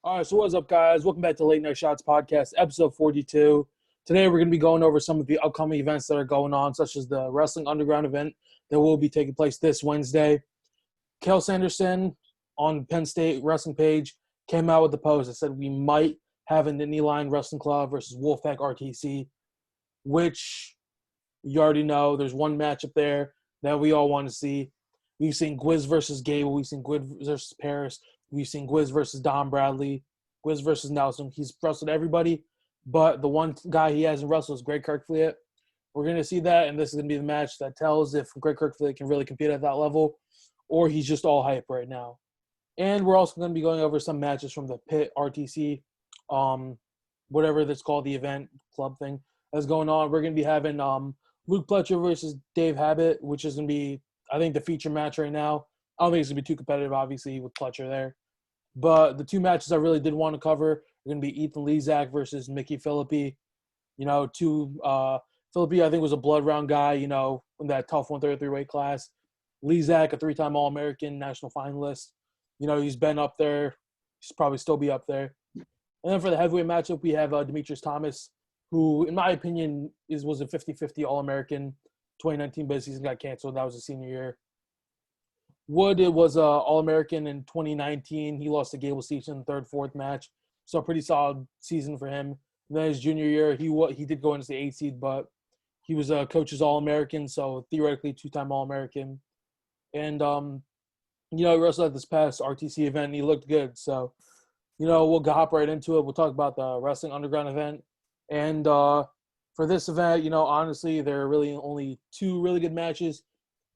All right, so what's up, guys? Welcome back to Late Night Shots Podcast, episode 42. Today, we're going to be going over some of the upcoming events that are going on, such as the Wrestling Underground event that will be taking place this Wednesday. Kel Sanderson on Penn State Wrestling page came out with a post that said we might have a Nittany Lion Wrestling Club versus Wolfpack RTC, which you already know. There's one matchup there that we all want to see. We've seen Gwiz versus Gable. We've seen Gwiz versus Paris. We've seen Gwiz versus Don Bradley. Gwiz versus Nelson. He's wrestled everybody, but the one guy he hasn't wrestled is Greg Kirkfleet. We're going to see that, and this is going to be the match that tells if Greg Kirkfleet can really compete at that level or he's just all hype right now. And we're also going to be going over some matches from the Pit RTC, whatever that's called, the event club thing that's going on. We're going to be having Luke Pletcher versus Dave Habit, which is going to be, I think, the feature match right now. I don't think it's going to be too competitive, obviously, with Pletcher there. But the two matches I really did want to cover are going to be Ethan Lezak versus Mickey Philippi. Philippi, I think, was a blood round guy, in that tough 133 weight class. Lezak, a three-time All-American national finalist. He's been up there. He's probably still be up there. And then for the heavyweight matchup, we have Demetrius Thomas, who, in my opinion, was a 50-50 All-American 2019, but his season got canceled. That was his senior year. Wood was an All-American in 2019. He lost to Gable Stevenson in the third, fourth match. So a pretty solid season for him. And then his junior year, he did go into the 8th seed, but he was a coach's All-American, so theoretically two-time All-American. And, he wrestled at this past RTC event, and he looked good. So, we'll hop right into it. We'll talk about the Wrestling Underground event. And for this event, honestly, there are really only two really good matches.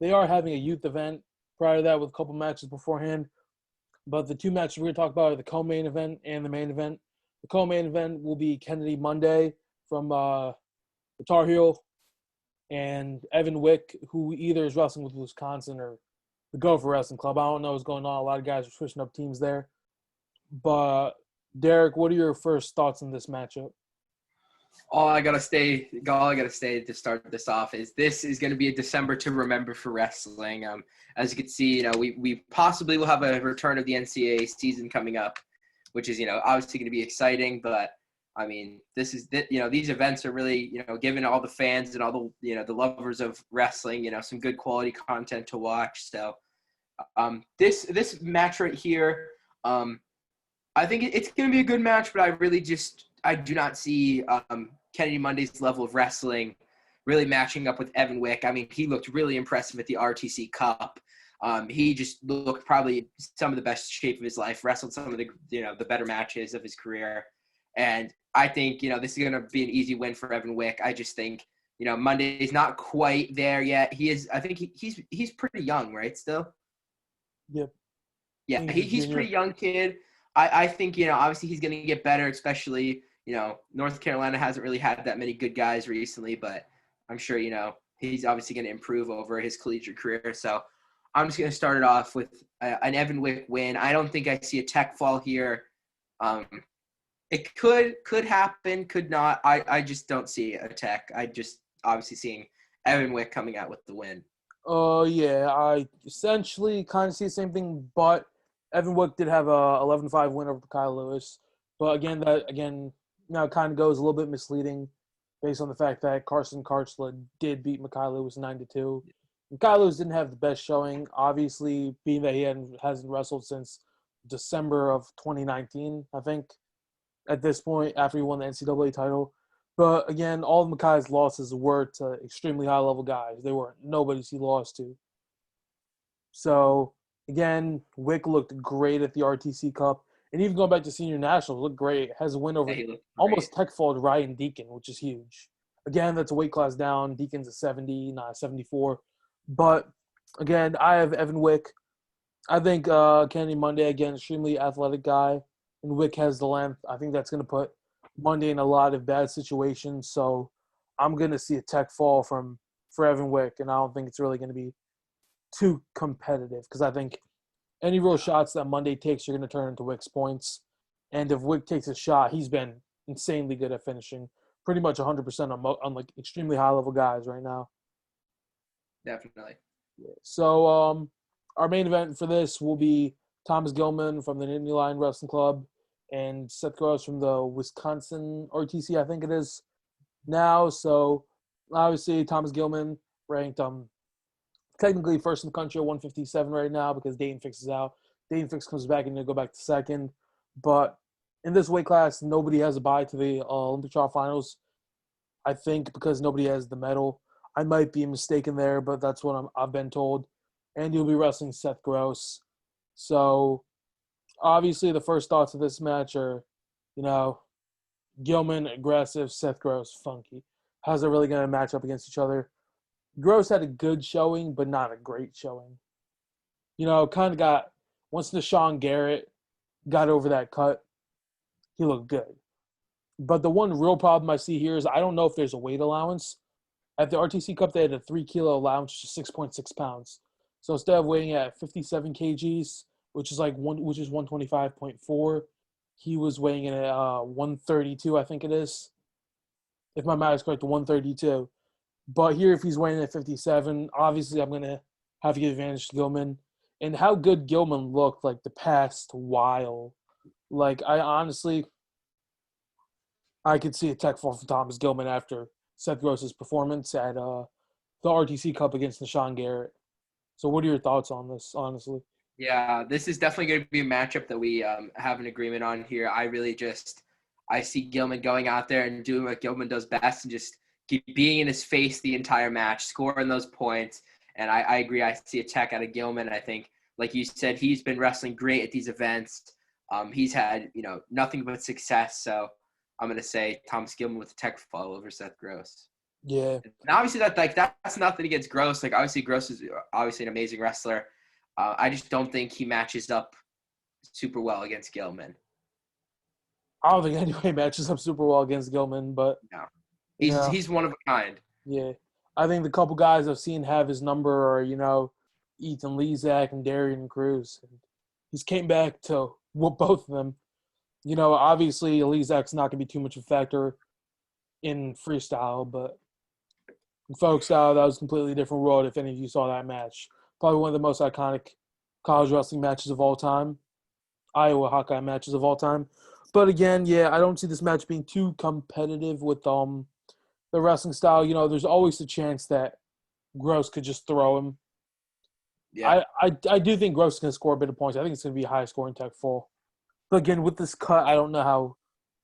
They are having a youth event prior to that with a couple matches beforehand. But the two matches we're going to talk about are the co-main event and the main event. The co-main event will be Kennedy Monday from the Tar Heel and Evan Wick, who either is wrestling with Wisconsin or the Gopher Wrestling Club. I don't know what's going on. A lot of guys are switching up teams there. But, Derek, what are your first thoughts on this matchup? All I gotta say to start this off is this is going to be a December to remember for wrestling. As you can see, we possibly will have a return of the NCAA season coming up, which is obviously going to be exciting. But I mean, these events are really giving all the fans and all the the lovers of wrestling some good quality content to watch. So this match right here, I think it's going to be a good match, but I do not see Kennedy Monday's level of wrestling really matching up with Evan Wick. I mean, he looked really impressive at the RTC Cup. He just looked probably some of the best shape of his life, wrestled some of the the better matches of his career. And I think, this is going to be an easy win for Evan Wick. I just think, Monday's not quite there yet. I think he's pretty young, right, still? Yep. Yeah, he's a pretty young kid. I think, obviously he's going to get better, especially, North Carolina hasn't really had that many good guys recently, but I'm sure, he's obviously going to improve over his collegiate career. So I'm just going to start it off with an Evan Wick win. I don't think I see a tech fall here. It could happen, could not. I just don't see a tech. I just obviously seeing Evan Wick coming out with the win. Yeah, I essentially kind of see the same thing, but Evan Wick did have a 11-5 win over Kyle Lewis. But again, now kind of goes a little bit misleading based on the fact that Carson Karchla did beat Mikhail Lewis 9-2. Mikhail Lewis didn't have the best showing, obviously, being that he hasn't wrestled since December of 2019, I think, at this point, after he won the NCAA title. But again, all of Mikai's losses were to extremely high-level guys. They weren't nobody's he lost to. So, again, Wick looked great at the RTC Cup. And even going back to Senior Nationals, looked great. Has a win over almost tech-falled Ryan Deacon, which is huge. Again, that's a weight class down. Deacon's a 70, not 74. But, again, I have Evan Wick. I think Kennedy Monday, again, extremely athletic guy. And Wick has the length. I think that's going to put Monday in a lot of bad situations. So I'm going to see a tech fall for Evan Wick, and I don't think it's really going to be too competitive because I think any real shots that Monday takes are going to turn into Wick's points. And if Wick takes a shot, he's been insanely good at finishing. Pretty much 100% on like extremely high-level guys right now. Definitely. So our main event for this will be Thomas Gilman from the Nittany Lion Wrestling Club and Seth Gross from the Wisconsin RTC, I think it is now. So obviously Thomas Gilman ranked technically first in the country at 157 right now because Dayton Fix is out. Dayton Fix comes back and they go back to second. But in this weight class, nobody has a bye to the Olympic trial finals. I think because nobody has the medal. I might be mistaken there, but that's what I've been told. And you'll be wrestling Seth Gross. So obviously the first thoughts of this match are, you know, Gilman aggressive, Seth Gross funky. How's it really going to match up against each other? Gross had a good showing, but not a great showing. Kind of got once Deshaun Garrett got over that cut, he looked good. But the one real problem I see here is I don't know if there's a weight allowance. At the RTC Cup, they had a 3 kilo allowance, which is 6.6 pounds. So instead of weighing at 57 kgs, which is 125.4, he was weighing in at 132, I think it is. If my math is correct, 132. But here, if he's weighing at 57, obviously I'm going to have to give advantage to Gilman. And how good Gilman looked the past while. I could see a tech fall from Thomas Gilman after Seth Gross's performance at the RTC Cup against Deshaun Garrett. So what are your thoughts on this, honestly? Yeah, this is definitely going to be a matchup that we have an agreement on here. I see Gilman going out there and doing what Gilman does best and just keep being in his face the entire match, scoring those points. And I agree. I see a tech out of Gilman. I think, like you said, he's been wrestling great at these events. He's had, nothing but success. So I'm going to say Thomas Gilman with a tech fall over Seth Gross. Yeah. And obviously that's nothing against Gross. Obviously Gross is obviously an amazing wrestler. I just don't think he matches up super well against Gilman. I don't think anybody matches up super well against Gilman, but No. yeah, He's one of a kind. yeah. I think the couple guys I've seen have his number are, Ethan Lezak and Darian Cruz. He's came back to whoop both of them. Obviously Lezak's not going to be too much of a factor in freestyle, but in folk style, that was a completely different world if any of you saw that match. Probably one of the most iconic college wrestling matches of all time. Iowa Hawkeye matches of all time. But again, yeah, I don't see this match being too competitive with the wrestling style. There's always a chance that Gross could just throw him. Yeah. I do think Gross is going to score a bit of points. I think it's going to be a high scoring tech full. But again, with this cut, I don't know how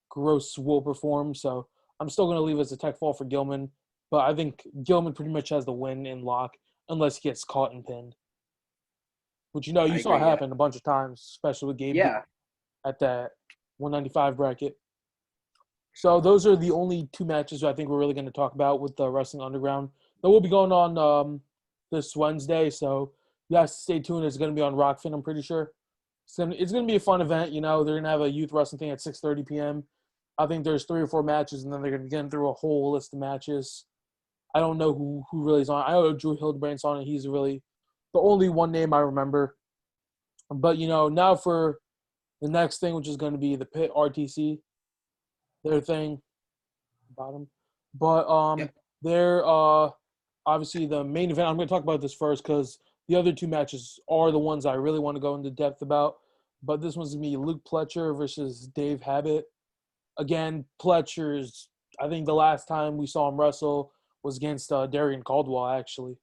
Gross will perform, so I'm still going to leave it as a tech fall for Gilman. But I think Gilman pretty much has the win in lock unless he gets caught and pinned. Which, you I saw agree, happen a bunch of times, especially with Gabe Yeah. at that 195 bracket. So those are the only two matches I think we're really going to talk about with the Wrestling Underground. That will be going on this Wednesday, so you guys stay tuned. It's going to be on Rokfin, I'm pretty sure. It's going to be a fun event. They're going to have a youth wrestling thing at 6:30 p.m. I think there's 3 or 4 matches, and then they're going to be getting through a whole list of matches. I don't know who really is on. I know Drew Hildebrandt's on it. He's really the only one name I remember. But, now for the next thing, which is going to be the Pit RTC, their thing, bottom. But Yep. they're obviously the main event. I'm going to talk about this first because the other 2 matches are the ones I really want to go into depth about. But this one's going to be Luke Pletcher versus Dave Habit. Again, Pletcher's, I think the last time we saw him wrestle was against Darian Caldwell, actually.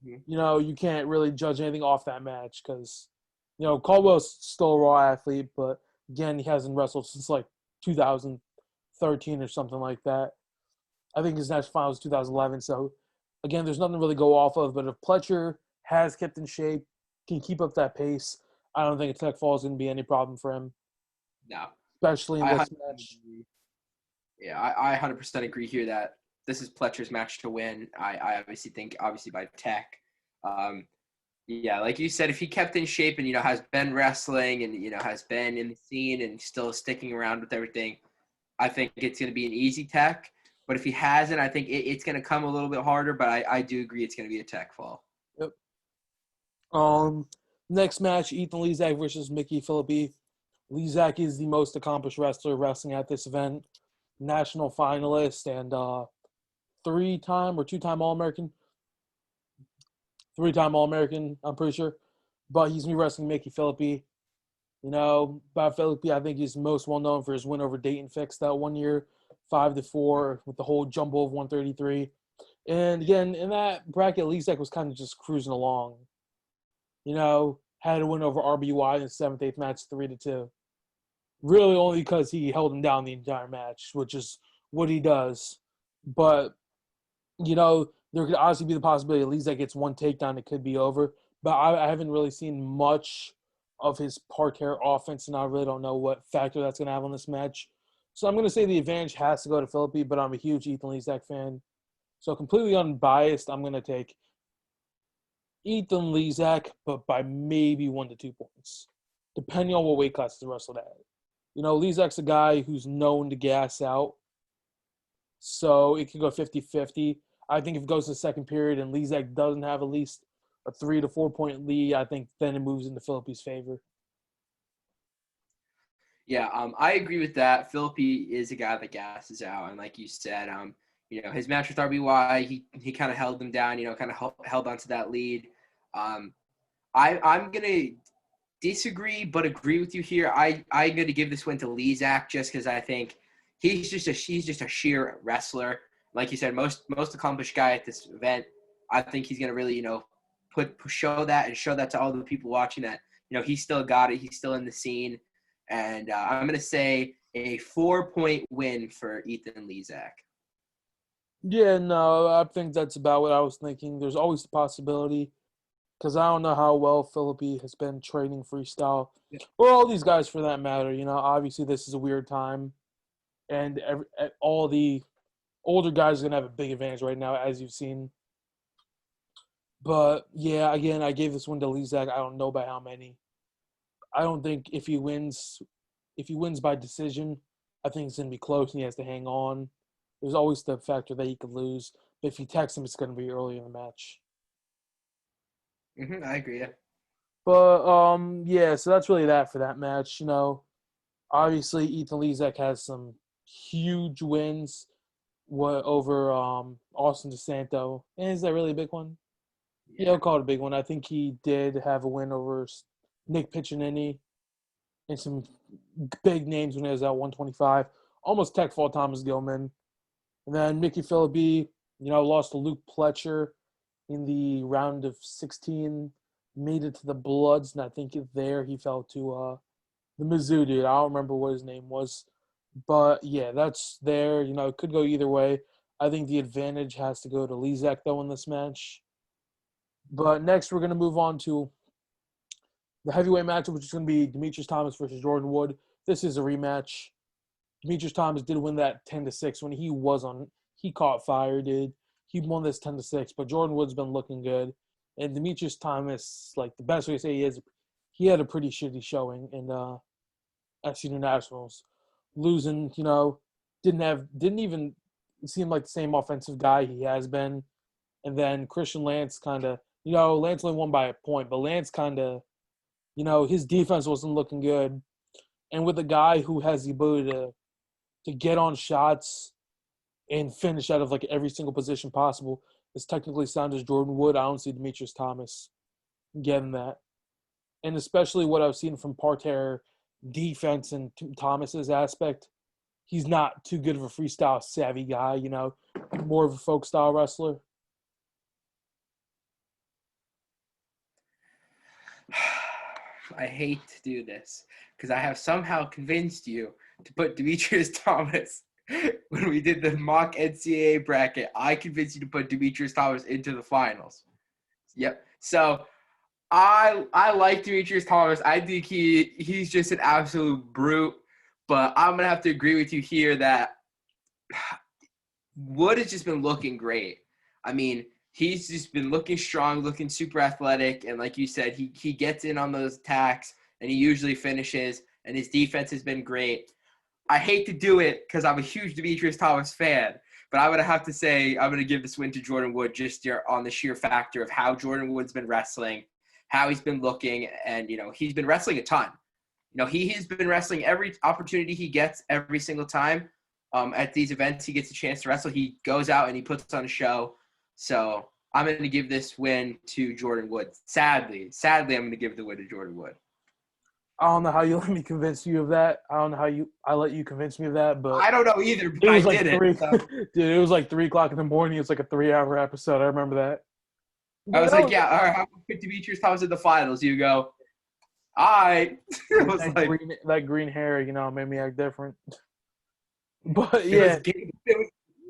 Mm-hmm. You can't really judge anything off that match because, Caldwell's still a raw athlete, but again, he hasn't wrestled since 2013 or something like that. I think his national final was 2011. So, again, there's nothing to really go off of. But if Pletcher has kept in shape, can keep up that pace, I don't think a tech fall is going to be any problem for him, No. especially in I this 100% match. agree. Yeah, I 100% agree here that this is Pletcher's match to win. I obviously think, by tech. Yeah, like you said, if he kept in shape and, has been wrestling and, has been in the scene and still sticking around with everything, I think it's going to be an easy tech. But if he hasn't, I think it's going to come a little bit harder. But I do agree it's going to be a tech fall. Yep. Next match, Ethan Lezak versus Mickey Philippi. Lezak is the most accomplished wrestler wrestling at this event. National finalist and 3-time or 2-time All-American. 3-time All-American, I'm pretty sure. But he's going to be wrestling Mickey Philippi. Bob Phillippe, I think he's most well known for his win over Dayton Fix that one year, 5-4 with the whole jumble of 133. And again, in that bracket, Lezak was kind of just cruising along. Had a win over RBY in the 7th, 8th match, 3-2. Really only because he held him down the entire match, which is what he does. But, there could honestly be the possibility Lezak gets one takedown, it could be over. But I haven't really seen much of his parterre offense, and I really don't know what factor that's going to have on this match. So I'm going to say the advantage has to go to Phillippe, but I'm a huge Ethan Lezak fan. So completely unbiased, I'm going to take Ethan Lezak, but by maybe 1 to 2 points, depending on what weight class the wrestled at. Lezak's a guy who's known to gas out, so it could go 50-50. I think if it goes to the second period and Lezak doesn't have at least a 3 to 4 point lead, I think then it moves into Phillippe's favor. Yeah, I agree with that. Phillippe is a guy that gasses out, and like you said, his match with RBY, he kind of held them down, kind of held onto that lead. I'm gonna disagree but agree with you here. I'm gonna give this win to Lezak just because I think he's just a sheer wrestler. Like you said, most accomplished guy at this event. I think he's gonna really show that to all the people watching that he's still got it. He's still in the scene. And I'm going to say a 4-point win for Ethan Lezak. Yeah, no, I think that's about what I was thinking. There's always the possibility, because I don't know how well Phillippe has been training freestyle, or all these guys for that matter. Obviously this is a weird time, and all the older guys are going to have a big advantage right now, as you've seen. But, yeah, again, I gave this one to Lezak. I don't know by how many. I don't think if he wins by decision, I think it's going to be close and he has to hang on. There's always the factor that he could lose. But if he texts him, it's going to be early in the match. I agree. Yeah. But, yeah, so that's really that for that match. Obviously Ethan Lezak has some huge wins over Austin DeSanto. And is that really a big one? Yeah, I'll call it a big one. I think he did have a win over Nick Piccinini and some big names when he was at 125. Almost tech fall Thomas Gilman. And then Mickey Phillippe, lost to Luke Pletcher in the round of 16. Made it to the Bloods, and I think there he fell to the Mizzou dude. I don't remember what his name was. But, yeah, that's there. It could go either way. I think the advantage has to go to Lezak, though, in this match. But next we're going to move on to the heavyweight matchup, which is going to be Demetrius Thomas versus Jordan Wood. This is a rematch. Demetrius Thomas did win that 10-6 when he caught fire, dude. He won this 10-6, but Jordan Wood's been looking good. And Demetrius Thomas, like the best way to say he had a pretty shitty showing in SU Nationals. Losing, didn't even seem like the same offensive guy he has been. And then Christian Lance kind of, Lance only won by a point, but Lance kind of, his defense wasn't looking good. And with a guy who has the ability to get on shots and finish out of like every single position possible, as technically sound as Jordan Wood, I don't see Demetrius Thomas getting that. And especially what I've seen from parterre defense and Thomas's aspect, he's not too good of a freestyle savvy guy, more of a folk style wrestler. I hate to do this because I have somehow convinced you to put Demetrius Thomas when we did the mock NCAA bracket. I convinced you to put Demetrius Thomas into the finals. Yep. So I like Demetrius Thomas. I think he's just an absolute brute. But I'm gonna have to agree with you here that Wood has just been looking great. I mean, he's just been looking strong, looking super athletic, and like you said, he gets in on those attacks, and he usually finishes, and his defense has been great. I hate to do it because I'm a huge Demetrius Thomas fan, but I'm going to have to say I'm going to give this win to Jordan Wood just on the sheer factor of how Jordan Wood's been wrestling, how he's been looking, and, he's been wrestling a ton. He has been wrestling every opportunity he gets every single time. At these events, he gets a chance to wrestle. He goes out and he puts on a show. So I'm going to give this win to Jordan Wood. Sadly, I'm going to give the win to Jordan Wood. I don't know how you let me convince you of that. I don't know how I let you convince me of that, but I don't know either, but it I was like did it. three, So dude. It was like 3 o'clock in the morning. It's like a 3-hour episode. I remember that. I But was that like, was yeah, all right, how could Demetrius Thomas in the finals? You go, all right. It was like, that green hair, made me act different. But it was yeah, Gable,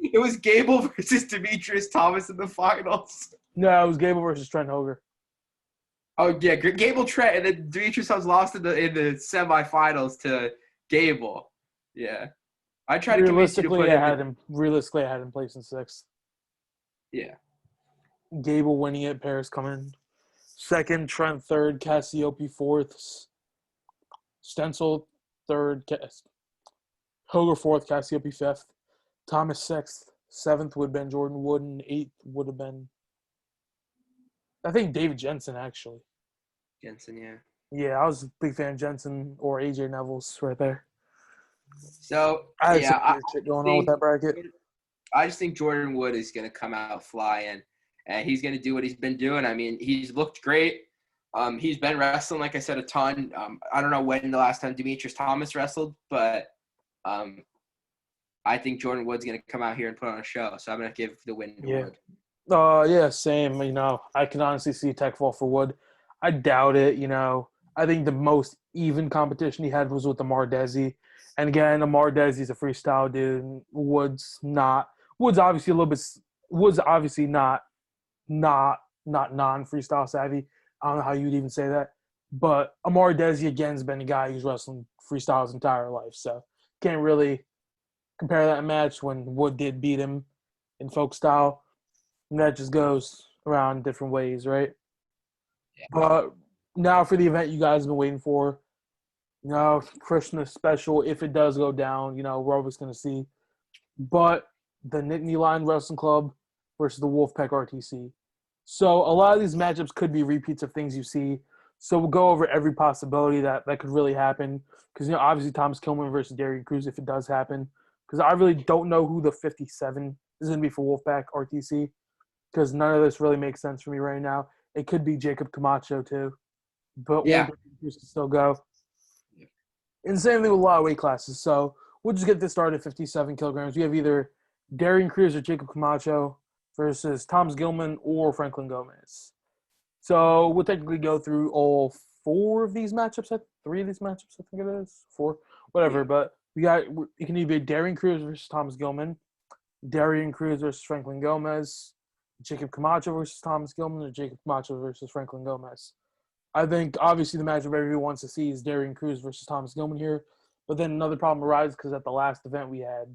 it was Gable versus Demetrius Thomas in the finals. no, it was Gable versus Trent Hoger. Oh yeah, Gable Trent, and then Demetrius Thomas lost in the semifinals to Gable. Yeah, I tried to convince you to put him. Realistically, I had him placed in sixth. Yeah, Gable winning it. Paris coming second. Trent third. Cassiope fourth. Stencil third. Hoger fourth. Cassiope fifth. Thomas sixth. Seventh would have been Jordan Wood, and eighth would have been, I think, David Jensen, actually. Jensen. Yeah. Yeah, I was a big fan of Jensen or AJ Neville's right there. So I had some yeah, weird shit going on with that bracket. I just think Jordan Wood is going to come out flying, and he's going to do what he's been doing. I mean, he's looked great. He's been wrestling, like I said, a ton. I don't know when the last time Demetrius Thomas wrestled, but I think Jordan Wood's going to come out here and put on a show. So I'm going to give the win to Wood. Yeah, same. I can honestly see tech fall for Wood. I doubt it. I think the most even competition he had was with Amar Desi. And again, Amar Desi's a freestyle dude. And Wood's not. Wood's obviously a little bit. Wood's obviously not non-freestyle savvy. I don't know how you'd even say that. But Amar Desi again has been a guy who's wrestling freestyle his entire life, so can't really compare that match when Wood did beat him in folk style. And that just goes around different ways, right? Yeah. But now for the event you guys have been waiting for, Christmas special, if it does go down, we're always going to see. But the Nittany Lion Wrestling Club versus the Wolfpack RTC. So a lot of these matchups could be repeats of things you see. So we'll go over every possibility that could really happen. Because, obviously Thomas Kilman versus Darian Cruz if it does happen. Because I really don't know who the 57 is going to be for Wolfpack RTC. Because none of this really makes sense for me right now. It could be Jacob Camacho too. But Yeah. Cruz can still go. And same thing with a lot of weight classes. So we'll just get this started at 57 kilograms. We have either Darian Cruz or Jacob Camacho versus Thomas Gilman or Franklin Gomez. So we'll technically go through all four of these matchups. Three of these matchups, I think it is. Four. Whatever. Yeah. But it can either be Darian Cruz versus Thomas Gilman, Darian Cruz versus Franklin Gomez, Jacob Camacho versus Thomas Gilman, or Jacob Camacho versus Franklin Gomez. I think obviously the matchup everyone wants to see is Darian Cruz versus Thomas Gilman here. But then another problem arises because at the last event we had,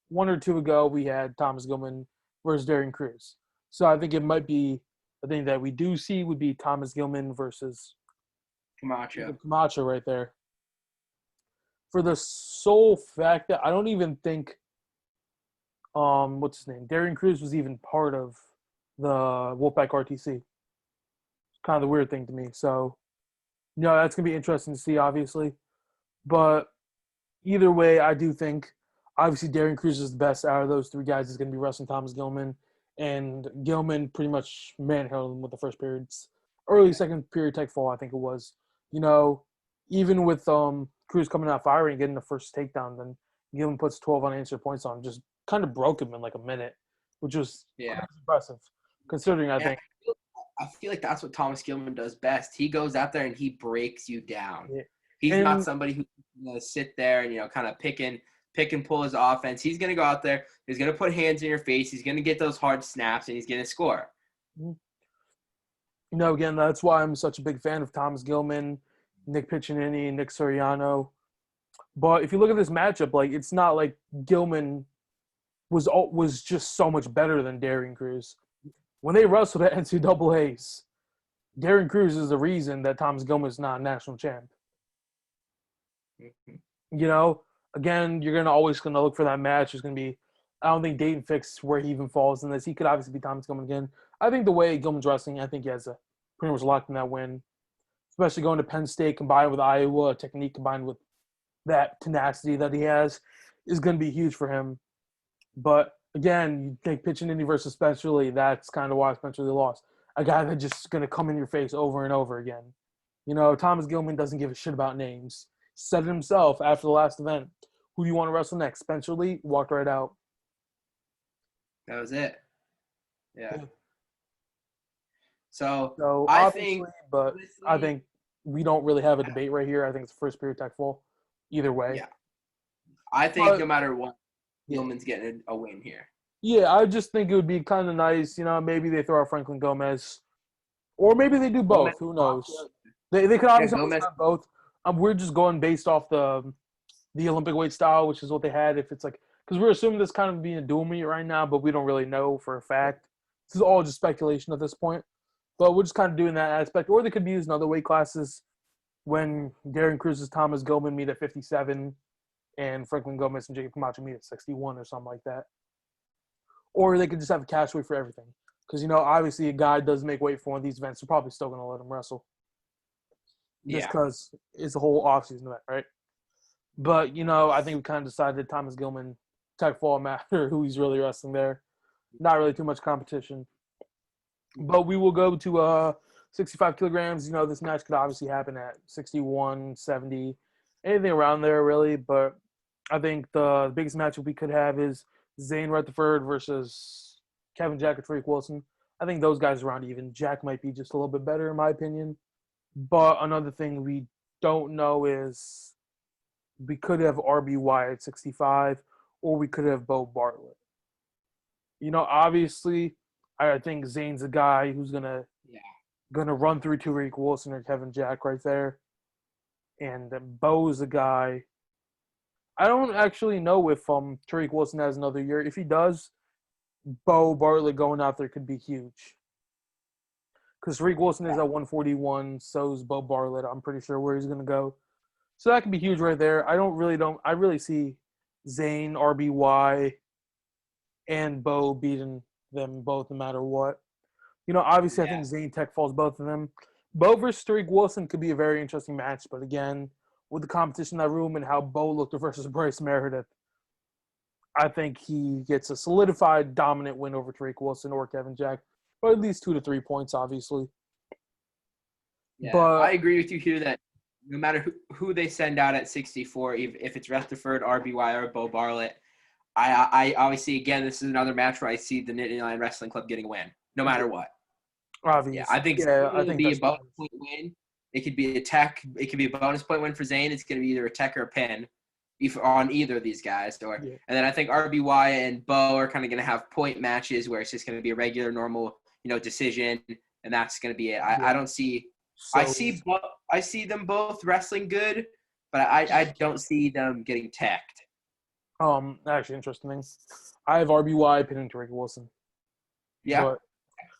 one or two ago, we had Thomas Gilman versus Darian Cruz. So I think it might be the thing that we do see would be Thomas Gilman versus Camacho right there. For the sole fact that I don't even think what's his name? Darian Cruz was even part of the Wolfpack RTC. It's kind of the weird thing to me. So, that's going to be interesting to see, obviously. But either way, I do think, obviously, Darian Cruz is the best out of those three guys. Is going to be wrestling Thomas Gilman. And Gilman pretty much manhandled him with the first period's early second period tech fall, I think it was. Even with Cruz coming out firing and getting the first takedown, then Gilman puts 12 unanswered points on him, just kind of broke him in like a minute, which was impressive, considering I think. I feel like that's what Thomas Gilman does best. He goes out there and he breaks you down. Yeah. He's not somebody who's going to sit there and, kind of pick and pull his offense. He's going to go out there. He's going to put hands in your face. He's going to get those hard snaps, and he's going to score. Again, that's why I'm such a big fan of Thomas Gilman, Nick Piccinini, Nick Soriano. But if you look at this matchup, it's not like Gilman was just so much better than Darian Cruz. When they wrestled at NCAAs, Darian Cruz is the reason that Thomas Gilman is not a national champ. Mm-hmm. Again, you're always going to look for that match. There's going to be – I don't think Dayton fixed where he even falls in this. He could obviously be Thomas Gilman again. I think the way Gilman's wrestling, I think he has a pretty much locked in that win, especially going to Penn State combined with Iowa, technique combined with that tenacity that he has is going to be huge for him. But, again, you take Piccinini versus Spencer Lee. That's kind of why Spencer Lee lost. A guy that's just going to come in your face over and over again. Thomas Gilman doesn't give a shit about names. Said it himself after the last event. Who do you want to wrestle next? Spencer Lee walked right out. That was it. Yeah. Yeah. So So I obviously, think, but I honestly, think we don't really have a debate right here. I think it's first period tech fall, either way. yeah, I think But no matter what, yeah, Gilman's getting a win here. yeah, I just think it would be kind of nice. Maybe they throw out Franklin Gomez, or maybe they do Gomez, both. Who knows? They could yeah, obviously always Gomez. have both. We're just going based off the Olympic weight style, which is what they had. If it's like, because we're assuming this kind of being a dual meet right now, but we don't really know for a fact. This is all just speculation at this point. But we're just kind of doing that aspect. Or they could be using other weight classes when Darren Cruz's Thomas Gilman meet at 57 and Franklin Gomez and Jacob Camacho meet at 61 or something like that. Or they could just have a cash weight for everything. Because, obviously a guy does make weight for one of these events. They're probably still going to let him wrestle. Just Yeah, because it's a whole offseason event, right? But, I think we kind of decided Thomas Gilman, tech fall matter who he's really wrestling there. Not really too much competition. But we will go to 65 kilograms. This match could obviously happen at 61, 70, anything around there, really. But I think the biggest matchup we could have is Zane Rutherford versus Kevin Jack or Tariq Wilson. I think those guys are around even. Jack might be just a little bit better, in my opinion. But another thing we don't know is we could have RBY at 65, or we could have Bo Bartlett. Obviously, I think Zane's a guy who's gonna yeah, run through Tariq Wilson or Kevin Jack right there, and Bo's a guy. I don't actually know if Tariq Wilson has another year. If he does, Bo Bartlett going out there could be huge. Because Tariq Wilson is yeah, at 141, so is Bo Bartlett. I'm pretty sure where he's gonna go. So that could be huge right there. I really see Zane, RBY, and Bo beating them both no matter what. Obviously I yeah, think Zane Tech falls both of them. Bo versus Tariq Wilson could be a very interesting match, but again, with the competition in that room and how Bo looked versus Bryce Meredith, I think he gets a solidified dominant win over Tariq Wilson or Kevin Jack, but at least 2 to 3 points, obviously. yeah. I But agree with you here that no matter who they send out at 64, if it's Rutherford, RBY, or Bo Bartlett, I obviously, again, this is another match where I see the Nittany Lion Wrestling Club getting a win, no matter what. Yeah, I obviously, think yeah, Zane I will think be a that's bonus point win. It could be a tech. It could be a bonus point win for Zane. It's going to be either a tech or a pin, if on either of these guys. yeah, And then I think RBY and Bo are kind of going to have point matches where it's just going to be a regular, normal, decision, and that's going to be it. I yeah. don't see. So I see them both wrestling good, but I don't see them getting teched. actually interesting thing. I have RBY pinning Tariq Wilson, Yeah, but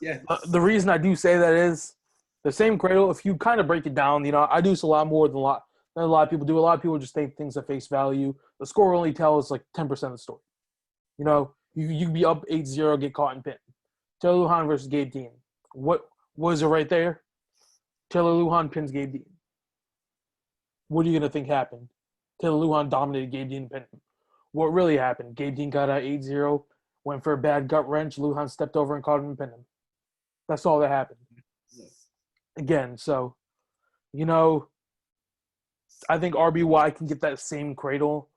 yeah, the reason I do say that is the same cradle. If you kind of break it down, I do this a lot more than a lot of people do. A lot of people just take things at face value. The score only tells like 10% of the story. You can be up 8-0, get caught in pin. Taylor Lujan versus Gabe Dean. What was it right there? Taylor Lujan pins Gabe Dean. What are you gonna think happened? Taylor Lujan dominated Gabe Dean and pinned him. What really happened? Gabe Dean got out 8-0, went for a bad gut wrench. Lujan stepped over and caught him and pinned him. That's all that happened. Again, so you know, I think RBY can get that same cradle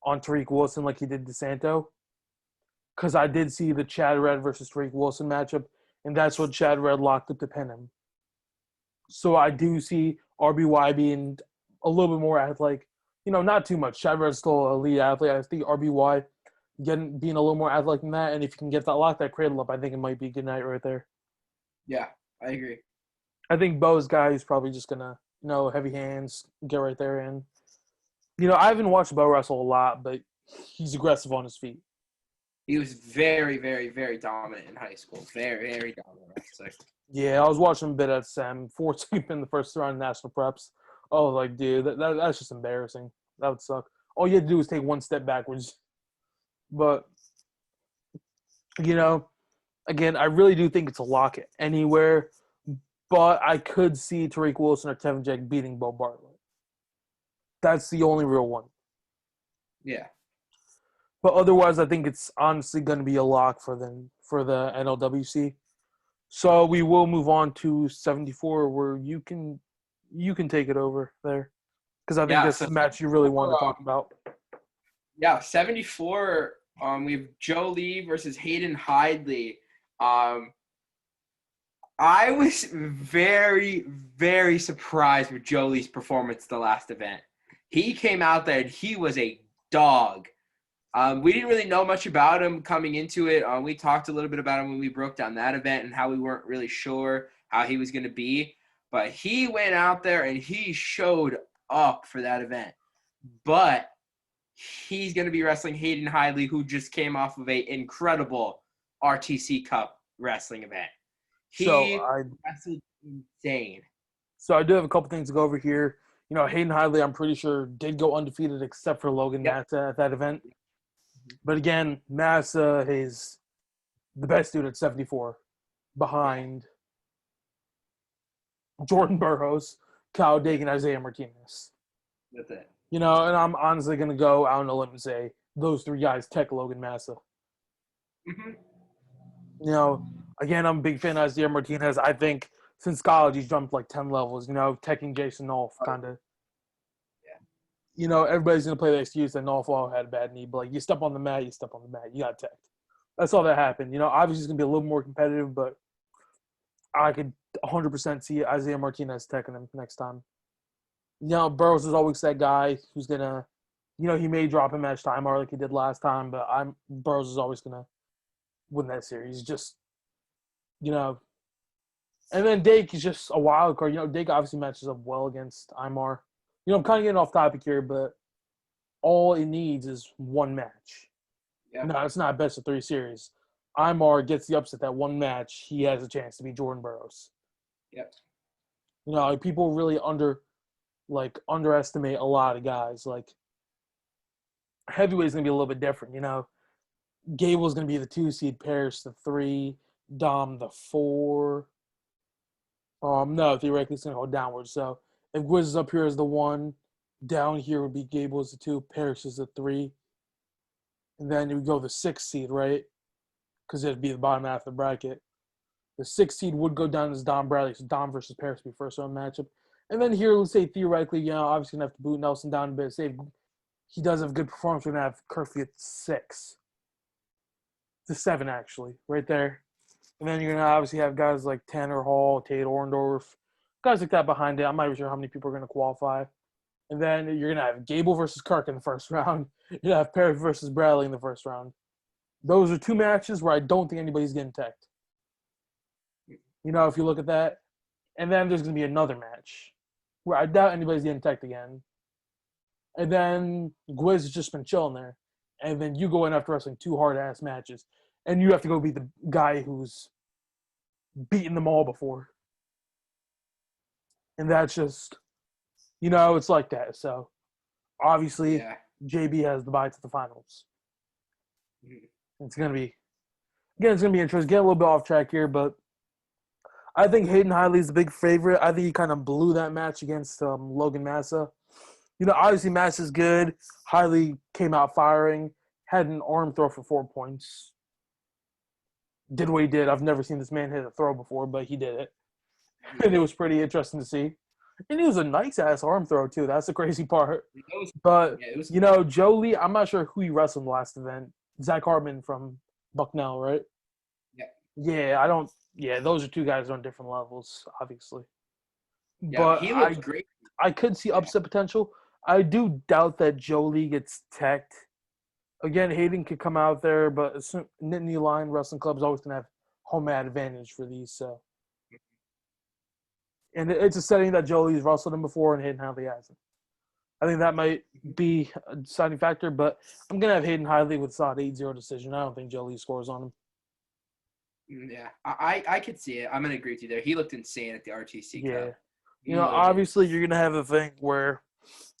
on Tariq Wilson like he did DeSanto. Because I did see the Chad Red versus Tariq Wilson matchup, and that's what Chad Red locked up to pin him. So I do see RBY being a little bit more athletic. Not too much. Chad Red's still an elite athlete. I think RBY being a little more athletic than that, and if you can get that cradle up, I think it might be a good night right there. yeah. I agree. I think Bo's guy is probably just gonna, heavy hands, get right there and I haven't watched Bo wrestle a lot, but he's aggressive on his feet. He was very, very, very dominant in high school. Very, very dominant. So, Yeah, I was watching a bit at Sam 14 in the first round of national preps. Oh, like, dude, that's just embarrassing. That would suck. All you had to do was take one step backwards. But, again, I really do think it's a lock anywhere. But I could see Tariq Wilson or Kevin Jack beating Bo Bartlett. That's the only real one. yeah. But otherwise, I think it's honestly going to be a lock for the NLWC. So we will move on to 74, where you can take it over there because I think Yeah, this so is a match you really wanted to talk about. yeah, 74. We have Joe Lee versus Hayden Hidley. Um, I was very, very surprised with Joe Lee's performance the last event. He came out there and he was a dog. We didn't really know much about him coming into it. We talked a little bit about him when we broke down that event and how we weren't really sure how he was going to be. But he went out there and he showed up for that event. But he's going to be wrestling Hayden Hidley, who just came off of an incredible RTC Cup wrestling event. So He I wrestled insane. so I do have a couple things to go over here. Hayden Hidley, I'm pretty sure, did go undefeated except for Logan Yep. Massa at that event. But again, Massa is the best dude at 74, behind Jordan Burroughs, Kyle Dake, Isaiah Martinez. That's it. And I'm honestly going to go out on a limb and say those three guys tech Logan Massa. Mm-hmm. Again, I'm a big fan of Isaiah Martinez. I think since college, he's jumped like 10 levels, teching Jason Nolf, kind of. Everybody's going to play the excuse that Nolf had a bad knee, but you step on the mat, you step on the mat. You got teched. That's all that happened. Obviously it's going to be a little more competitive, but I could 100% see Isaiah Martinez teching him next time. Burroughs is always that guy who's going to, he may drop a match timer like he did last time, but Burroughs is always going to win that series. Just, and then Dake is just a wild card. Dake obviously matches up well against Imar. I'm kind of getting off topic here, but all it needs is one match. Yeah. No, it's not a best of 3 series. Imar gets the upset that one match, he has a chance to beat Jordan Burroughs. Yep. People really underestimate a lot of guys. Like heavyweight's gonna be a little bit different. Gable's gonna be the 2 seed, Paris the 3, Dom the 4. No, theoretically it's gonna go downwards. So if Gwiz is up here as the 1, down here would be Gable as the 2, Paris is the 3, and then you would go the 6 seed, right? Because it'd be the bottom half of the bracket. The 6 seed would go down as Dom Bradley, so Dom versus Paris would be first round matchup. And then here, let's say theoretically, obviously gonna have to boot Nelson down a bit. Say if he does have good performance, we're gonna have Curfew at 6 to 7 actually, right there. And then you're gonna obviously have guys like Tanner Hall, Tate Orndorff, guys like that behind it. I'm not even sure how many people are gonna qualify. And then you're gonna have Gable versus Kirk in the first round. You're gonna have Paris versus Bradley in the first round. Those are 2 matches where I don't think anybody's getting teched. If you look at that. And then there's going to be another match where I doubt anybody's getting teched again. And then Gwiz has just been chilling there. And then you go in after wrestling 2 hard-ass matches. And you have to go be the guy who's beaten them all before. And that's just, it's like that. So, obviously, JB has the bye to the finals. It's going to be interesting. Get a little bit off track here, but I think Hayden Hidley's the big favorite. I think he kind of blew that match against Logan Massa. Obviously Massa's good. Hidley came out firing, had an arm throw for 4 points. Did what he did. I've never seen this man hit a throw before, but he did it. And it was pretty interesting to see. And it was a nice-ass arm throw, too. That's the crazy part. But, Joe Lee, I'm not sure who he wrestled last event. Zach Hartman from Bucknell, right? Yeah, those are 2 guys on different levels, obviously. Yeah, but he looks great. I could see upset potential. I do doubt that Jolie gets teched. Again, Hayden could come out there, but Nittany Line Wrestling Club is always going to have home advantage for these. So, and it's a setting that Jolie's wrestled in before and Hayden Hidley hasn't. I think that might be a deciding factor, but I'm going to have Hayden Hidley with a solid 8-0 decision. I don't think Jolie scores on him. Yeah, I could see it. I'm going to agree with you there. He looked insane at the RTC Cup. Obviously you're going to have a thing where,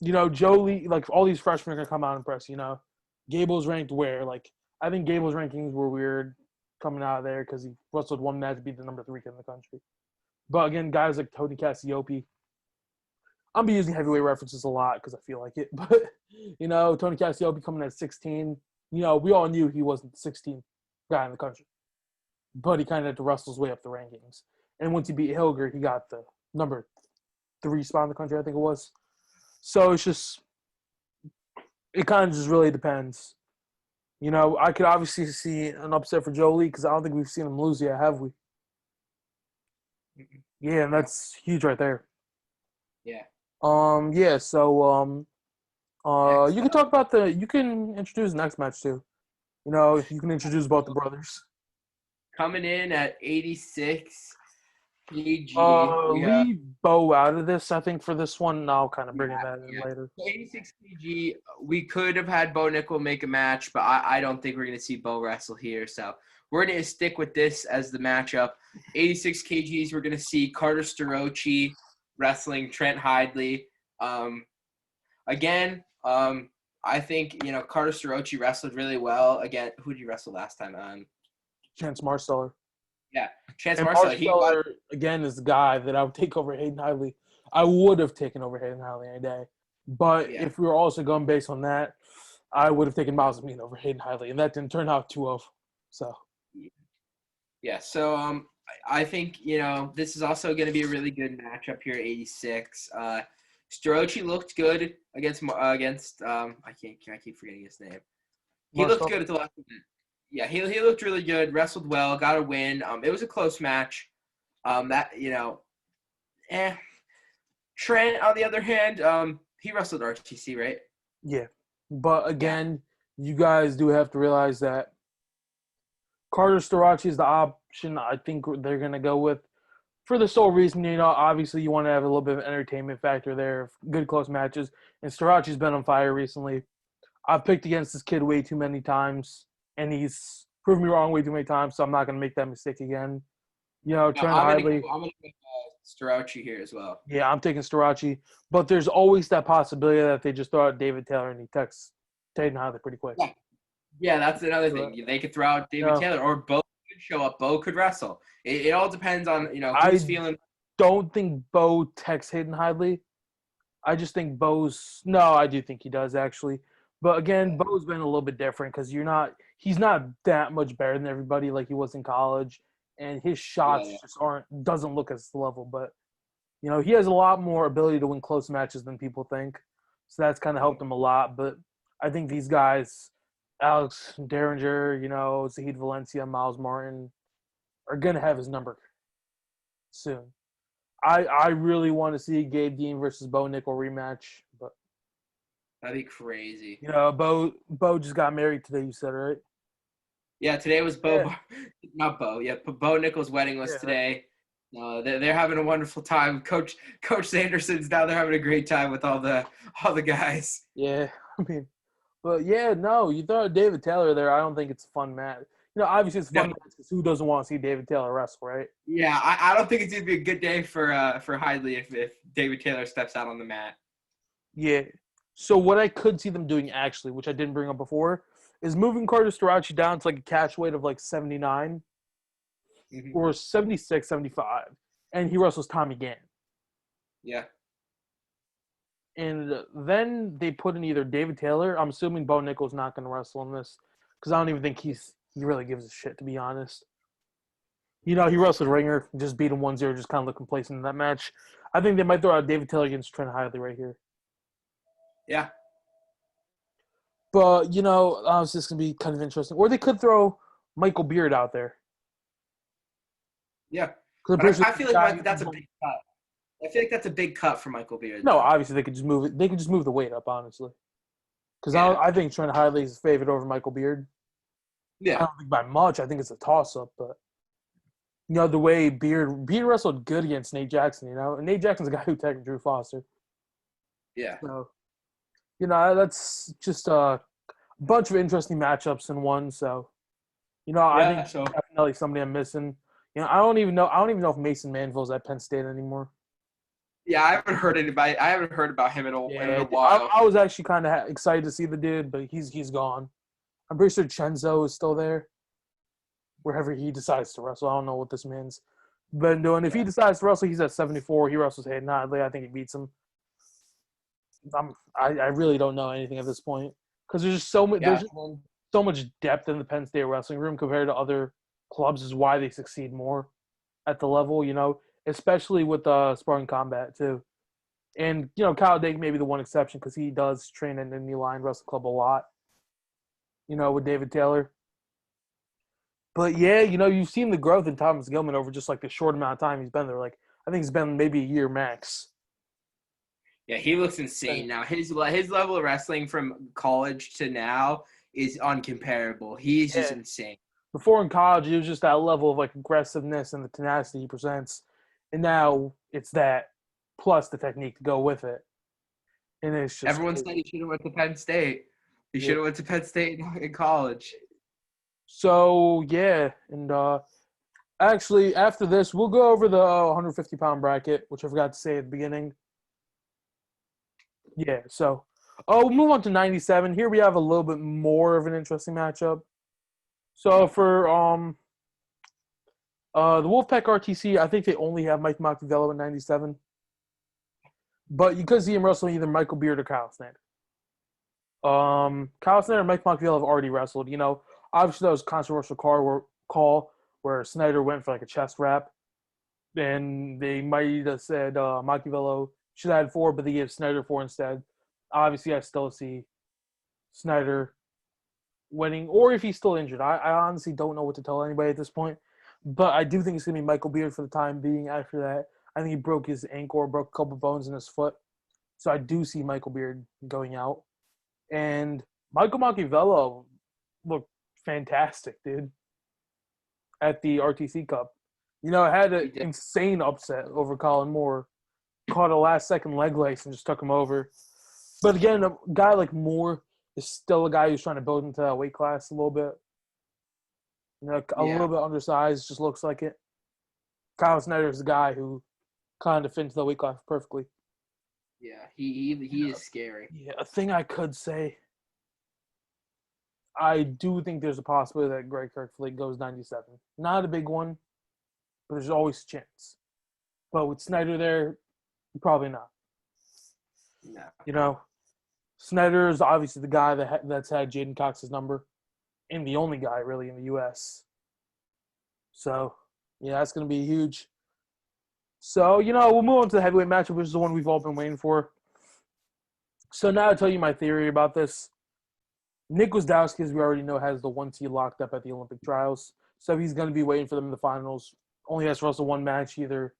Jolie, like all these freshmen are going to come out and press, Gable's ranked where? Like, I think Gable's rankings were weird coming out of there because he wrestled one match to be the number 3 kid in the country. But again, guys like Tony Cassiope, I'm be using heavyweight references a lot because I feel like it. But, Tony Cassiope coming at 16, we all knew he wasn't the 16th guy in the country. but he kind of had to wrestle his way up the rankings. And once he beat Hilger, he got the number 3 spot in the country, I think it was. So it's just, it kind of just really depends. I could obviously see an upset for Joe Lee because I don't think we've seen him lose yet, have we? Yeah, and that's huge right there. Yeah. Yeah. So, Next you can talk about you can introduce the next match too. You can introduce both the brothers. coming in at 86 kg, we have Leave Bo out of this, I think, for this one. And I'll kind of bring yeah, that in yeah. later. 86 kg. We could have had Bo Nickel make a match, but I don't think we're gonna see Bo wrestle here. So we're gonna stick with this as the matchup. 86 kgs. We're gonna see Carter Storocci wrestling Trent Hidley. Again, I think Carter Storocci wrestled really well. Again, who did he wrestle last time? Chance Marsteller. Yeah, Chance And Marsteller. Marsteller, again, is the guy that I would take over Hayden Hidley. I would have taken over Hayden Hidley any day. But if we were also going based on that, I would have taken Miles Amin over Hayden Hidley. And that didn't turn out 2-0. So. Yeah, so I think this is also going to be a really good matchup here. 86. Storocci looked good against I keep forgetting his name. He looked good at the last minute. Yeah, he looked really good. Wrestled well, got a win. It was a close match. Trent, on the other hand, he wrestled RTC, right? Yeah, but again, you guys do have to realize that Carter Storocci is the option I think they're going to go with for the sole reason, obviously you want to have a little bit of entertainment factor there, good close matches, and Storocci's been on fire recently. I've picked against this kid way too many times, and he's proved me wrong way too many times, so I'm not going to make that mistake again. Trent Hidley. I'm going to pick Storocci here as well. Yeah, I'm taking Storocci, but there's always that possibility that they just throw out David Taylor and he texts Hayden Hidley pretty quick. Yeah, that's another thing. They could throw out David Taylor, or Bo could show up. Bo could wrestle. It all depends on who's feeling. Don't think Bo texts Hayden Hidley. I just think I do think he does actually. But again, Bo's been a little bit different because he's not that much better than everybody like he was in college, and his shots just doesn't look as level. But he has a lot more ability to win close matches than people think, so that's kind of helped him a lot. But I think these guys, Alex Derringer, Zahid Valencia, Miles Martin, are gonna have his number soon. I really want to see Gabe Dean versus Bo Nickel rematch, but that'd be crazy. Bo just got married today. You said, right? Yeah, today was not Bo. Yeah, Bo Nickel's wedding was today. They're having a wonderful time. Coach Sanderson's down there having a great time with all the guys. Yeah, you throw David Taylor there. I don't think it's a fun match. Obviously it's fun because who doesn't want to see David Taylor wrestle, right? Yeah, I don't think it's going to be a good day for Hidley if David Taylor steps out on the mat. Yeah. So what I could see them doing actually, which I didn't bring up before, is moving Carter Storocci down to like a catch weight of like 79 or 76, 75, and he wrestles Tommy Gann. Yeah. And then they put in either David Taylor. I'm assuming Bo Nickel's not going to wrestle in this because I don't even think he really gives a shit, to be honest. He wrestled Ringer, just beat him 1-0, just kind of looked complacent in that match. I think they might throw out David Taylor against Trent Hidley right here. Yeah. But, it's just going to be kind of interesting. Or they could throw Michael Beard out there. Yeah. I feel like that's a big cut. I feel like that's a big cut for Michael Beard. No, obviously they could just move it. They could just move the weight up, honestly. Because I think Trent Hidley is favored over Michael Beard. Yeah. I don't think by much. I think it's a toss-up, but the way Beard wrestled good against Nate Jackson, and Nate Jackson's a guy who tagged Drew Foster. Yeah. So, that's just a bunch of interesting matchups in one. So, I think definitely somebody I'm missing. I don't even know if Mason Manville's at Penn State anymore. Yeah, I haven't heard about him in a while. I was actually kind of excited to see the dude, but he's gone. I'm pretty sure Chenzo is still there, wherever he decides to wrestle. I don't know what this man's been doing. If he decides to wrestle, he's at 74. He wrestles Hayden Hidley. I think he beats him. I really don't know anything at this point because there's just so much. There's just so much depth in the Penn State wrestling room compared to other clubs is why they succeed more at the level, especially with sparring combat too. And Kyle Dake may be the one exception because he does train in the New Line Wrestling Club a lot, with David Taylor. But yeah, you've seen the growth in Thomas Gilman over just like the short amount of time he's been there. Like I think he's been maybe a year max. Yeah, he looks insane now. His level of wrestling from college to now is uncomparable. He's just Yeah. insane. Before in college, it was just that level of like aggressiveness and the tenacity he presents, and now it's that plus the technique to go with it. And it's just Everyone said he should have went to Penn State. He yeah. should have went to Penn State in college. So yeah, and actually after this, we'll go over the 150-pound bracket, which I forgot to say at the beginning. Yeah, so we'll move on to 97. Here we have a little bit more of an interesting matchup. So for the Wolfpack RTC, I think they only have Mike Machiavello at 97. But you could see him wrestling either Michael Beard or Kyle Snyder. Kyle Snyder and Mike Machiavello have already wrestled. Obviously that was a controversial call where Snyder went for like a chest wrap. And they might have said Machiavello should have had 4, but they gave Snyder 4 instead. Obviously, I still see Snyder winning, or if he's still injured. I honestly don't know what to tell anybody at this point. But I do think it's going to be Michael Beard for the time being after that. I think he broke his ankle or broke a couple bones in his foot. So I do see Michael Beard going out. And Michael Machiavello looked fantastic, dude, at the RTC Cup. Had an insane upset over Colin Moore. Caught a last-second leg lace and just took him over. But again, a guy like Moore is still a guy who's trying to build into that weight class a little bit. A little bit undersized, just looks like it. Kyle Snyder is the guy who kind of fits the weight class perfectly. Yeah, he is scary. Yeah, a thing I could say, I do think there's a possibility that Greg Kirkfleet goes 97. Not a big one, but there's always a chance. But with Snyder there, probably not. No. Snyder is obviously the guy that's had Jaden Cox's number, and the only guy really in the U.S. So, yeah, that's going to be huge. So, we'll move on to the heavyweight matchup, which is the one we've all been waiting for. So now I'll tell you my theory about this. Nick Gwiazdowski, as we already know, has the 1 seed locked up at the Olympic trials. So he's going to be waiting for them in the finals. Only has to wrestle one match, either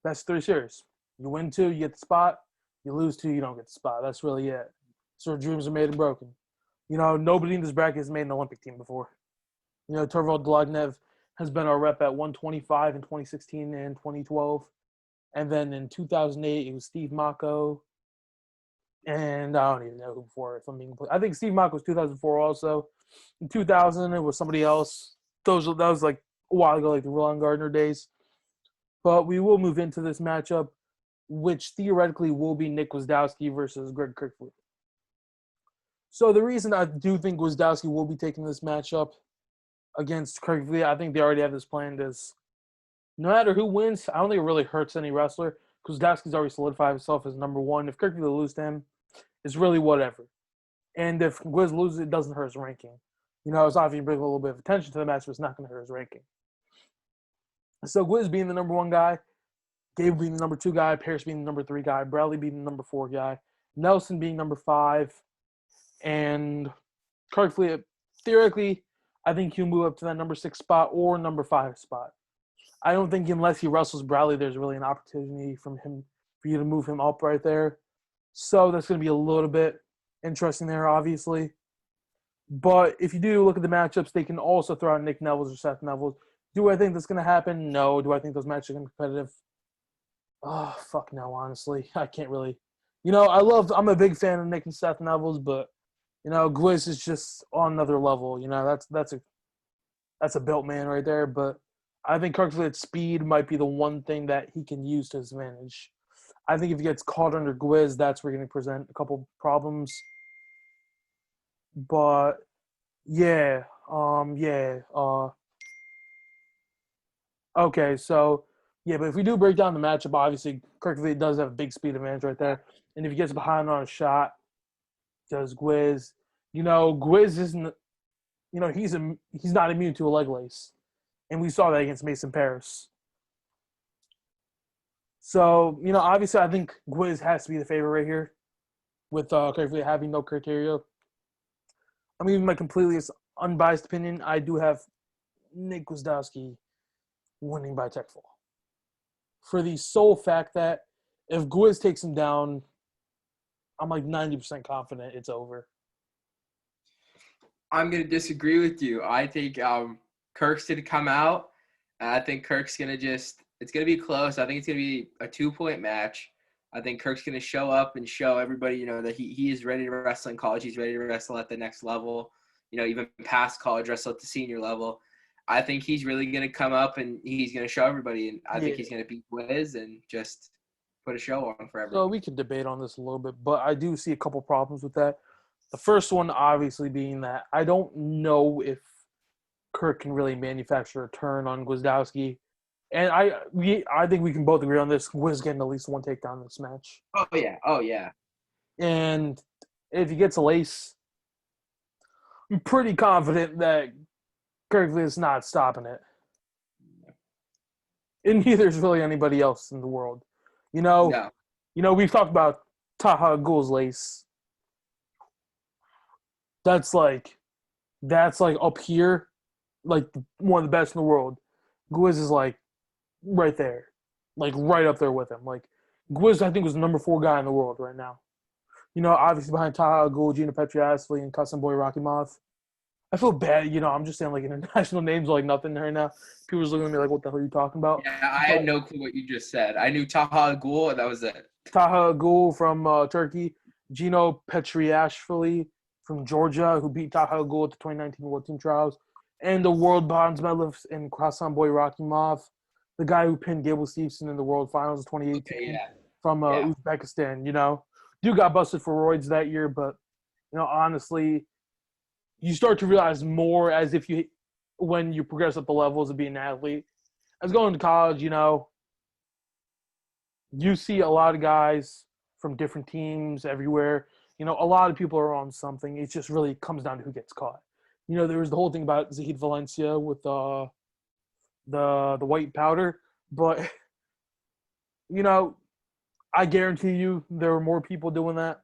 best 3 series. You win 2, you get the spot. You lose 2, you don't get the spot. That's really it. So dreams are made and broken. Nobody in this bracket has made an Olympic team before. Torvald Dlagnev has been our rep at 125 in 2016 and 2012. And then in 2008, it was Steve Mako. And I don't even know who before, if I'm being completely. I think Steve Mako was 2004 also. In 2000, it was somebody else. That was like a while ago, like the Roland Gardner days. But we will move into this matchup, which theoretically will be Nick Gwiazdowski versus Greg Kirkfleet. So the reason I do think Gwiazdowski will be taking this matchup against Kirkfleet, I think they already have this planned, is no matter who wins, I don't think it really hurts any wrestler. Gwiazdowski's already solidified himself as number 1. If Kirkfleet loses to him, it's really whatever. And if Gwiz loses, it doesn't hurt his ranking. It's obviously bring a little bit of attention to the match, but it's not going to hurt his ranking. So Gwiz being the number 1 guy, Gabe being the number 2 guy, Parrish being the number 3 guy, Bradley being the number 4 guy, Nelson being number 5, and Kirkfleet, theoretically, I think he'll move up to that number 6 spot or number 5 spot. I don't think unless he wrestles Bradley, there's really an opportunity for you to move him up right there. So that's going to be a little bit interesting there, obviously. But if you do look at the matchups, they can also throw out Nick Neville or Seth Neville. Do I think that's going to happen? No. Do I think those matches are going to be competitive? Oh, fuck no, honestly. I can't really. I'm a big fan of Nick and Seth Neville's, but, Gwiz is just on another level. That's a built man right there. But I think Kirkfleet's speed might be the one thing that he can use to his advantage. I think if he gets caught under Gwiz, that's where he's going to present a couple problems. But, yeah. Okay, so, yeah, but if we do break down the matchup, obviously, Kirkfleet does have a big speed advantage right there. And if he gets behind on a shot, does Gwiz. Gwiz isn't, he's not immune to a leg lace. and we saw that against Mason Paris. So, obviously, I think Gwiz has to be the favorite right here with Kirkfleet having no criteria. I mean, my completely unbiased opinion, I do have Nick Gwizdowski winning by tech fall. For the sole fact that if Gwiz takes him down, I'm like 90% confident it's over. I'm going to disagree with you. I think Kirk's going to come out. I think Kirk's going to it's going to be close. I think it's going to be a 2-point match. I think Kirk's going to show up and show everybody, that he is ready to wrestle in college. He's ready to wrestle at the next level, even past college, wrestle at the senior level. I think he's really going to come up and he's going to show everybody. And I think he's going to beat Wiz and just put a show on for everyone. So we could debate on this a little bit, but I do see a couple problems with that. The first one, obviously, being that I don't know if Kirk can really manufacture a turn on Gwizdowski. And I think we can both agree on this. Gwiz getting at least one takedown in this match. Oh, yeah. And if he gets a lace, I'm pretty confident that Kirk is not stopping it. And neither is really anybody else in the world. No. We've talked about Taha Ghul's lace. That's like up here, like one of the best in the world. Gwiz is like right there, like right up there with him. Like Gwiz, I think, was the number 4 guy in the world right now. Obviously behind Taha Ghul, Gina Petriasvili, and Custom Boy Rocky Moth. I feel bad, I'm just saying like international names like nothing right now. People are looking at me like, what the hell are you talking about? Yeah, I had no clue what you just said. I knew Taha Ghul, and that was it. Taha Ghul from Turkey, Gino Petriashvili from Georgia, who beat Taha Ghul at the 2019 World Team Trials, and the world bronze medalist in Croissant Boy Rocky Moth, the guy who pinned Gable Stevenson in the World Finals in 2018 from Uzbekistan. Dude got busted for roids that year, but honestly, you start to realize more when you progress up the levels of being an athlete. As going to college, you see a lot of guys from different teams everywhere. A lot of people are on something. It just really comes down to who gets caught. There was the whole thing about Zahid Valencia with the white powder, but I guarantee you there were more people doing that.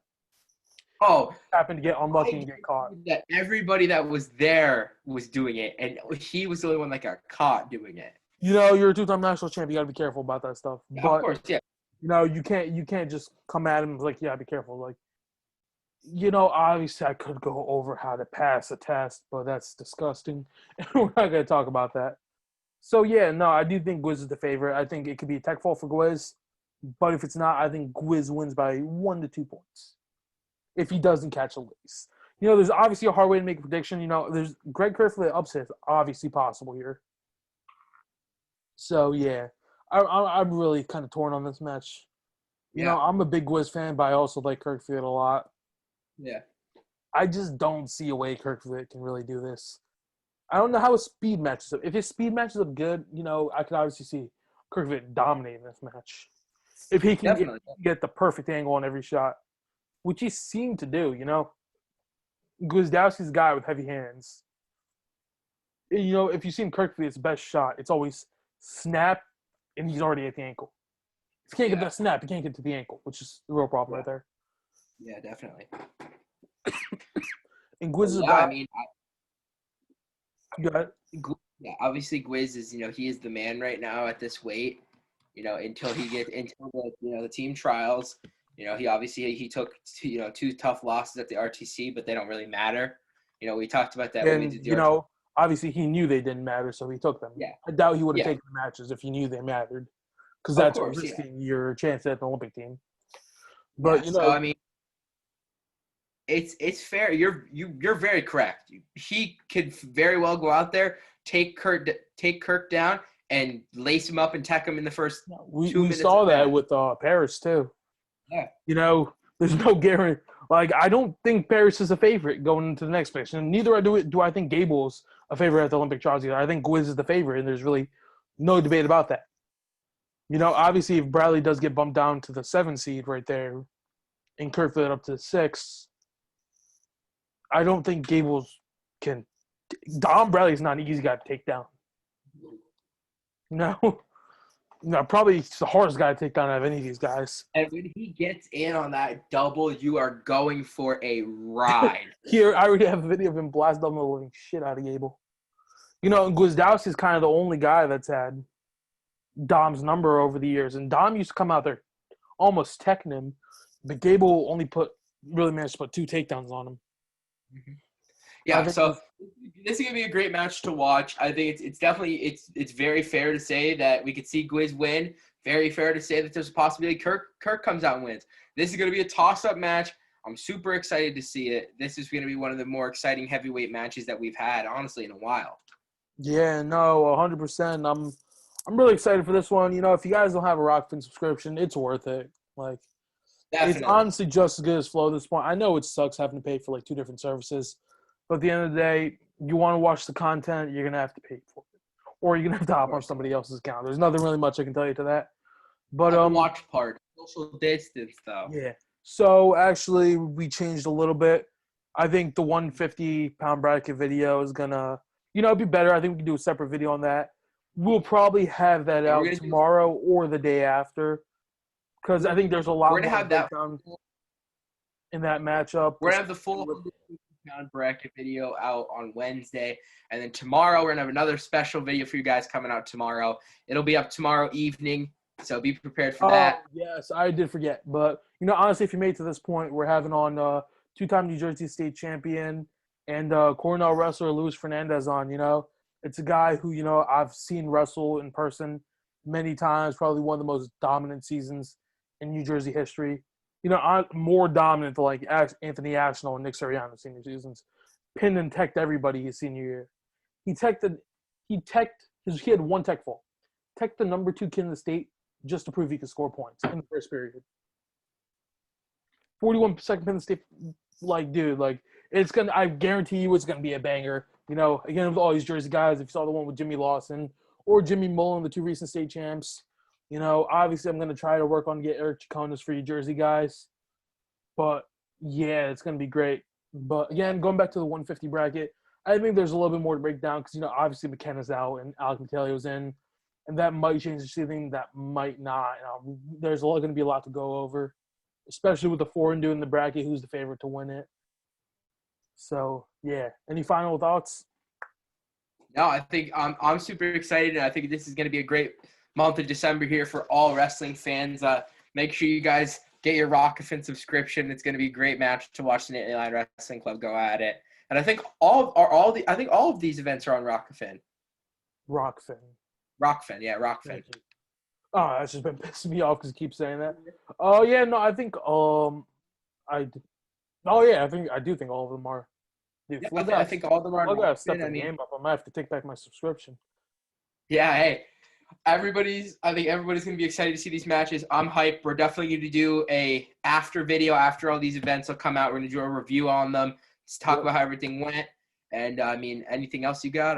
Oh, happened to get unlucky and get caught. That everybody that was there was doing it, and he was the only one that got caught doing it. You're a 2-time national champ. You got to be careful about that stuff. Yeah, but, of course, yeah. You can't just come at him like, yeah, be careful. Like, obviously I could go over how to pass a test, but that's disgusting. And we're not going to talk about that. So, yeah, no, I do think Gwiz is the favorite. I think it could be a tech fall for Gwiz. But if it's not, I think Gwiz wins by 1 to 2 points. If he doesn't catch a lace. There's obviously a hard way to make a prediction. There's Greg Kerfoot upset obviously possible here. So, yeah. I'm really kind of torn on this match. I'm a big Gwiz fan, but I also like Kirkfield a lot. Yeah. I just don't see a way Kirkfield can really do this. I don't know how his speed matches up. If his speed matches up good, I could obviously see Kirkfield dominating this match. If he can get the perfect angle on every shot, which he seemed to do, Gwizdowski's a guy with heavy hands. If you've seen Kirkfield's best shot, it's always snap, and he's already at the ankle. If he can't get that snap, he can't get to the ankle, which is the real problem right there. Yeah, definitely. And Gwiz is a guy. Go ahead. Yeah, obviously Gwiz is, he is the man right now at this weight. Until the team trials. He took 2 tough losses at the RTC, but they don't really matter. We talked about that. And obviously he knew they didn't matter, so he took them. Yeah. I doubt he would have taken the matches if he knew they mattered, because that's risking your chance at an Olympic team. But so, it's fair. You're very correct. He could very well go out there, take Kirk down, and lace him up and tech him in the first 2 minutes. We saw that with Paris too. Yeah. There's no guarantee. Like, I don't think Paris is a favorite going into the next match. And neither do I think Gable's a favorite at the Olympic trials either. I think Gwiz is the favorite, and there's really no debate about that. Obviously, if Bradley does get bumped down to the 7 seed right there and Kirkfield up to the 6, I don't think Gables can – Dom Bradley's not an easy guy to take down. No, no, probably he's the hardest guy to take down out of any of these guys. And when he gets in on that double, you are going for a ride. Here, I already have a video of him blast down the living shit out of Gable. You know, Gwizdowski is kind of the only guy that's had Dom's number over the years, and Dom used to come out there almost teching him, but Gable only really managed to put 2 takedowns on him. Mm-hmm. Yeah, so this is gonna be a great match to watch. I think it's definitely it's very fair to say that we could see Gwiz win. Very fair to say that there's a possibility Kirk comes out and wins. This is gonna be a toss-up match. I'm super excited to see it. This is gonna be one of the more exciting heavyweight matches that we've had, honestly, in a while. Yeah, no, 100%. I'm really excited for this one. You know, if you guys don't have a Rokfin subscription, it's worth it. Like, Definitely. it's honestly just as good as Flow at this point. I know it sucks having to pay for like 2 different services, but at the end of the day, you want to watch the content, you're gonna have to pay for it, or you're gonna have to hop on somebody else's account. There's nothing really much I can tell you to that. But the watch part, social distance, though. Yeah. So actually, we changed a little bit. I think the 150-pound bracket video is gonna, it'd be better. I think we can do a separate video on that. We'll probably have that out tomorrow or the day after, because I think there's a lot. We're gonna have that in that matchup. We're gonna have the full pound bracket video out on Wednesday, and then tomorrow we're gonna have another special video for you guys coming out tomorrow. It'll be up tomorrow evening, so be prepared for that. Yes, I did forget, but honestly, if you made it to this point, we're having on 2-time New Jersey State champion and Cornell wrestler Luis Fernandez on. It's a guy who I've seen wrestle in person many times. Probably one of the most dominant seasons in New Jersey history. More dominant than like Anthony Ashnall and Nick Sirianni senior seasons. Pinned and teched everybody his senior year. He had one tech fall. Teched the number 2 kid in the state just to prove he could score points in the first period. 41-second pin in the state, I guarantee you it's gonna be a banger. Again, with all these Jersey guys, if you saw the one with Jimmy Lawson or Jimmy Mullen, the 2 recent state champs. Obviously I'm going to try to work on get Eric Chaconas for you Jersey guys. But, yeah, it's going to be great. But, again, going back to the 150 bracket, I think there's a little bit more to break down because, obviously McKenna's out and Alec Mataleo's in. And that might change the season. That might not. There's going to be a lot to go over, especially with the 4 and doing the bracket, who's the favorite to win it. So, yeah. Any final thoughts? No, I think I'm super excited, and I think this is going to be a great month of December here for all wrestling fans. Make sure you guys get your Rokfin subscription. It's going to be a great match to watch the Nittany Lion Wrestling Club go at it. And I think all of these events are on Rokfin. Rokfin, yeah, Rokfin. Oh, that's just been pissing me off because you keep saying that. Oh yeah, no, I think I do think all of them are. Dude, yeah, I think all of them are. I gotta step the game up. I might have to take back my subscription. Yeah, hey. I think everybody's going to be excited to see these matches. I'm hyped. We're definitely going to do a after video after all these events will come out. We're going to do a review on them. Let's talk about how everything went. And, anything else you got?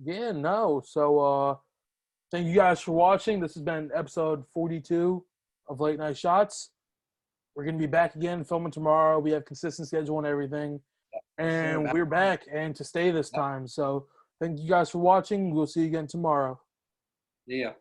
Yeah, no. So, thank you guys for watching. This has been episode 42 of Late Night Shots. We're going to be back again filming tomorrow. We have consistent schedule and everything. And we're back and to stay this time. So, thank you guys for watching. We'll see you again tomorrow. Yeah.